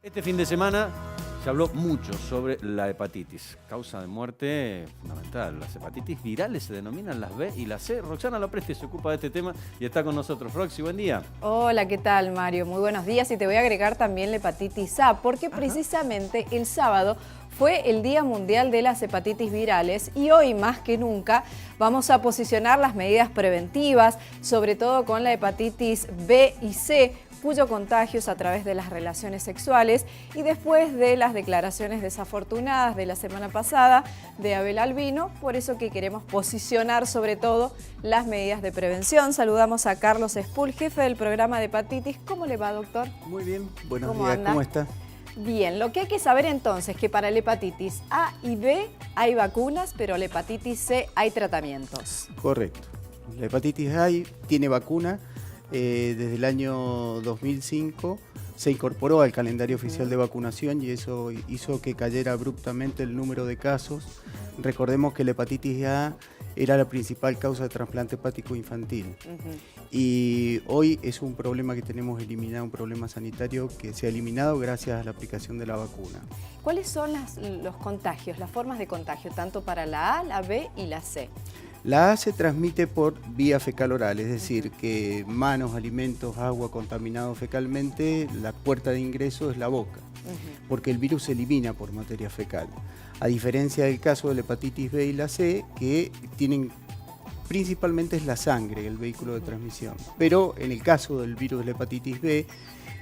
Este fin de semana se habló mucho sobre la hepatitis, causa de muerte fundamental. Las hepatitis virales se denominan las B y las C. Roxana Lopresti se ocupa de este tema y está con nosotros. Roxy, buen día. Hola, ¿qué tal, Mario? Muy buenos días y te voy a agregar también la hepatitis A, porque precisamente el sábado fue el Día Mundial de las Hepatitis Virales y hoy más que nunca vamos a posicionar las medidas preventivas, sobre todo con la hepatitis B y C, cuyo contagio es a través de las relaciones sexuales, y después de las declaraciones desafortunadas de la semana pasada de Abel Albino, por eso que queremos posicionar sobre todo las medidas de prevención. Saludamos a Carlos Espul, jefe del programa de hepatitis. ¿Cómo le va, doctor? Muy bien, buenos ¿Cómo días, anda? ¿cómo está? Bien, lo que hay que saber entonces es que para la hepatitis A y B hay vacunas, pero la hepatitis C hay tratamientos. Correcto. La hepatitis A tiene vacuna. Desde el año 2005 se incorporó al calendario oficial de vacunación y eso hizo que cayera abruptamente el número de casos. Recordemos que la hepatitis A era la principal causa de trasplante hepático infantil. Y hoy es un problema que tenemos eliminado, un problema sanitario que se ha eliminado gracias a la aplicación de la vacuna. ¿Cuáles son los contagios, las formas de contagio, tanto para la A, la B y la C? La A se transmite por vía fecal oral, es decir, que manos, alimentos, agua contaminados fecalmente, la puerta de ingreso es la boca, porque el virus se elimina por materia fecal. A diferencia del caso de la hepatitis B y la C, que tienen principalmente es la sangre, el vehículo de transmisión. Pero en el caso del virus de la hepatitis B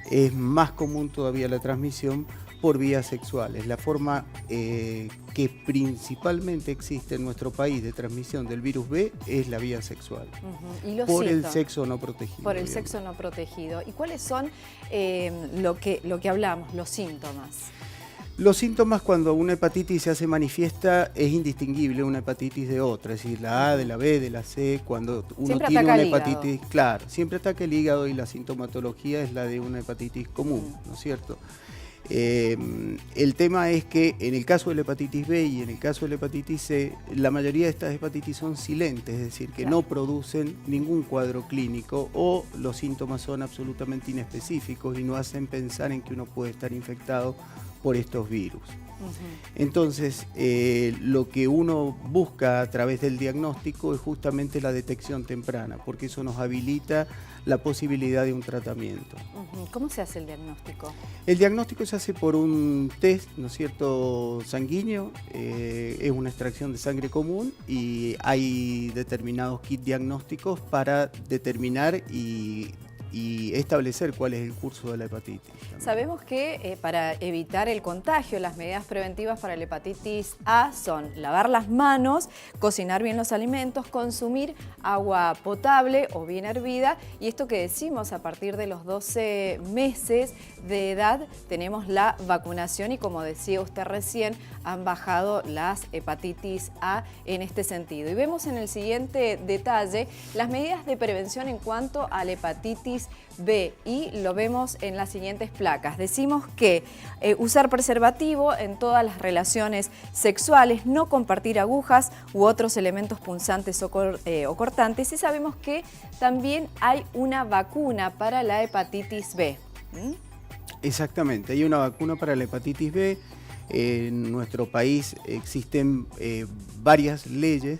es más común todavía la transmisión por vía sexual. Es la forma que principalmente existe en nuestro país de transmisión del virus B, es la vía sexual. ¿Y los por síntomas? El sexo no protegido. Por el sexo no protegido. ¿Y cuáles son lo que hablamos, los síntomas? Los síntomas cuando una hepatitis se hace manifiesta es indistinguible una hepatitis de otra, es decir, la A, de la B, de la C, cuando uno Siempre tiene ataca una el hepatitis, hígado. claro, siempre ataca el hígado y la sintomatología es la de una hepatitis común, ¿no es cierto? El tema es que en el caso de la hepatitis B y en el caso de la hepatitis C, la mayoría de estas hepatitis son silentes, es decir, que no producen ningún cuadro clínico o los síntomas son absolutamente inespecíficos y no hacen pensar en que uno puede estar infectado por estos virus. Entonces, lo que uno busca a través del diagnóstico es justamente la detección temprana, porque eso nos habilita la posibilidad de un tratamiento. ¿Cómo se hace el diagnóstico? El diagnóstico se hace por un test, ¿no es cierto?, sanguíneo, es una extracción de sangre común y hay determinados kits diagnósticos para determinar y establecer cuál es el curso de la hepatitis. Sabemos que para evitar el contagio, las medidas preventivas para la hepatitis A son lavar las manos, cocinar bien los alimentos, consumir agua potable o bien hervida, y esto que decimos, a partir de los 12 meses de edad tenemos la vacunación y, como decía usted recién, han bajado las hepatitis A en este sentido. Y vemos en el siguiente detalle las medidas de prevención en cuanto a la hepatitis B, y lo vemos en las siguientes placas. Decimos que usar preservativo en todas las relaciones sexuales, no compartir agujas u otros elementos punzantes o cortantes, y sabemos que también hay una vacuna para la hepatitis B. Exactamente, hay una vacuna para la hepatitis B. En nuestro país existen varias leyes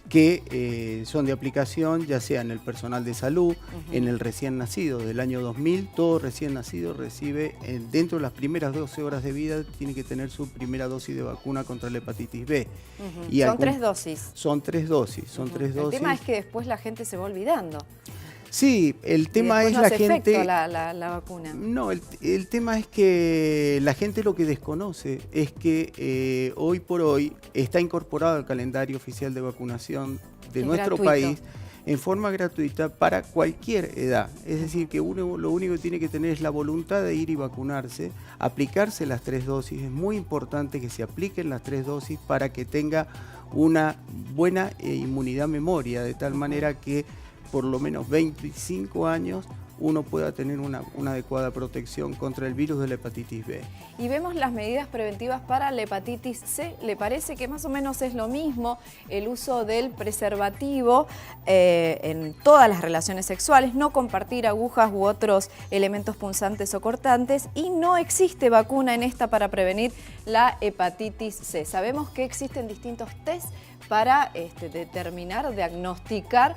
que son de aplicación, ya sea en el personal de salud, en el recién nacido. Del año 2000, todo recién nacido recibe, dentro de las primeras 12 horas de vida, tiene que tener su primera dosis de vacuna contra la hepatitis B. Y son 3 dosis. Son 3 dosis, El tema es que después la gente se va olvidando. Sí, el tema es no la hace gente... efecto la vacuna. No, el tema es que la gente lo que desconoce es que hoy por hoy está incorporado al calendario oficial de vacunación de nuestro país en forma gratuita para cualquier edad. Es decir, que uno lo único que tiene que tener es la voluntad de ir y vacunarse, aplicarse las 3 dosis. Es muy importante que se apliquen las 3 dosis para que tenga una buena inmunidad memoria, de tal manera que por lo menos 25 años, uno pueda tener una adecuada protección contra el virus de la hepatitis B. Y vemos las medidas preventivas para la hepatitis C. ¿Le parece que más o menos es lo mismo el uso del preservativo en todas las relaciones sexuales, no compartir agujas u otros elementos punzantes o cortantes, y no existe vacuna en esta para prevenir la hepatitis C? Sabemos que existen distintos test para determinar, diagnosticar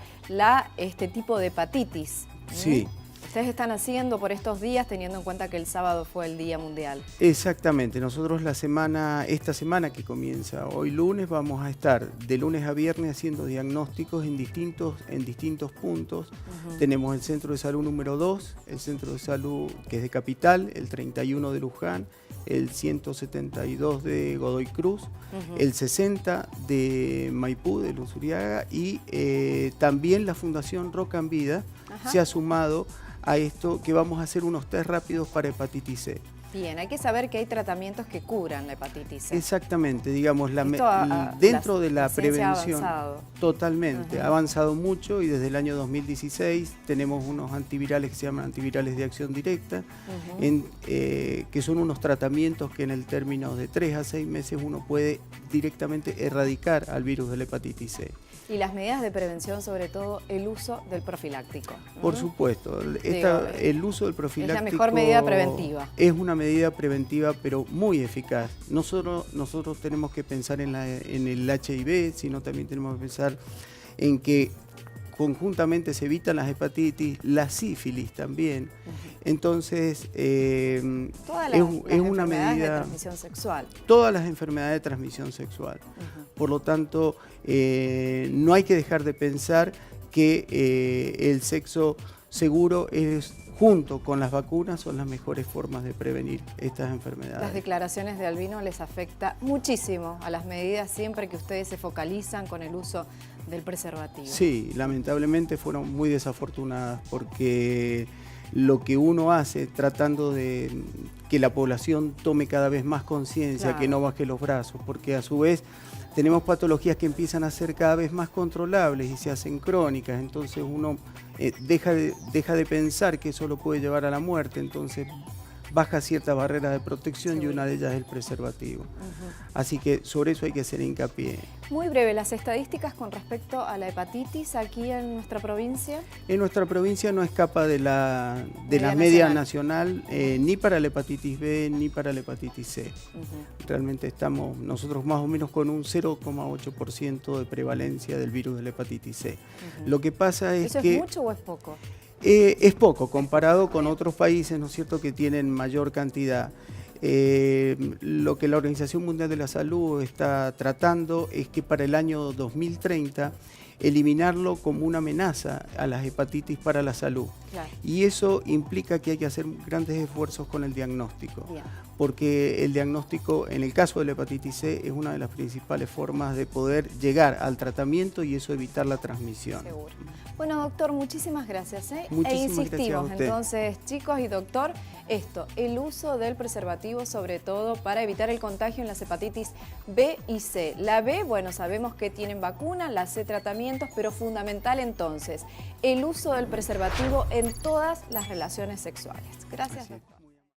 este tipo de hepatitis. Sí. Ustedes están haciendo por estos días, teniendo en cuenta que el sábado fue el Día Mundial. Exactamente, nosotros esta semana que comienza hoy lunes, vamos a estar de lunes a viernes haciendo diagnósticos en distintos puntos. Tenemos el Centro de Salud número 2, el Centro de Salud que es de Capital, el 31 de Luján, el 172 de Godoy Cruz, el 60 de Maipú, de Luzuriaga, y también la Fundación Roca en Vida se ha sumado a esto, que vamos a hacer unos test rápidos para hepatitis C. Bien, hay que saber que hay tratamientos que curan la hepatitis C. Exactamente, digamos, dentro de la prevención, totalmente ha avanzado mucho, y desde el año 2016 tenemos unos antivirales que se llaman antivirales de acción directa, que son unos tratamientos que en el término de 3 a 6 meses uno puede directamente erradicar al virus de la hepatitis C. Y las medidas de prevención, sobre todo el uso del profiláctico. Por supuesto, el uso del profiláctico es la mejor medida preventiva. Es una medida preventiva, pero muy eficaz. Nosotros tenemos que pensar en el HIV, sino también tenemos que pensar en que conjuntamente se evitan las hepatitis, la sífilis también. Entonces, es una medida de transmisión sexual. Todas las enfermedades de transmisión sexual. Por lo tanto, no hay que dejar de pensar que el sexo seguro junto con las vacunas son las mejores formas de prevenir estas enfermedades. Las declaraciones de Albino les afecta muchísimo a las medidas siempre que ustedes se focalizan con el uso del preservativo. Sí, lamentablemente fueron muy desafortunadas, porque lo que uno hace tratando de que la población tome cada vez más conciencia, que no baje los brazos, porque a su vez tenemos patologías que empiezan a ser cada vez más controlables y se hacen crónicas, entonces uno deja de pensar que eso lo puede llevar a la muerte, entonces baja ciertas barreras de protección, y una de ellas es el preservativo. Así que sobre eso hay que hacer hincapié. Muy breve, las estadísticas con respecto a la hepatitis aquí en nuestra provincia. En nuestra provincia no escapa de la media nacional, ni para la hepatitis B ni para la hepatitis C. Realmente estamos nosotros más o menos con un 0,8% de prevalencia del virus de la hepatitis C. Lo que pasa es que... ¿Eso es mucho o es poco? Es poco comparado con otros países, ¿no es cierto?, que tienen mayor cantidad. Lo que la Organización Mundial de la Salud está tratando es que para el año 2030 eliminarlo como una amenaza a las hepatitis para la salud. Y eso implica que hay que hacer grandes esfuerzos con el diagnóstico, porque el diagnóstico, en el caso de la hepatitis C, es una de las principales formas de poder llegar al tratamiento y eso evitar la transmisión. Seguro. Bueno, doctor, muchísimas gracias. Muchísimas insistimos, gracias a usted. Entonces, chicos y doctor, el uso del preservativo, sobre todo para evitar el contagio en las hepatitis B y C. La B, bueno, sabemos que tienen vacuna, la C tratamientos, pero fundamental entonces el uso del preservativo en todas las relaciones sexuales. Gracias, doctor.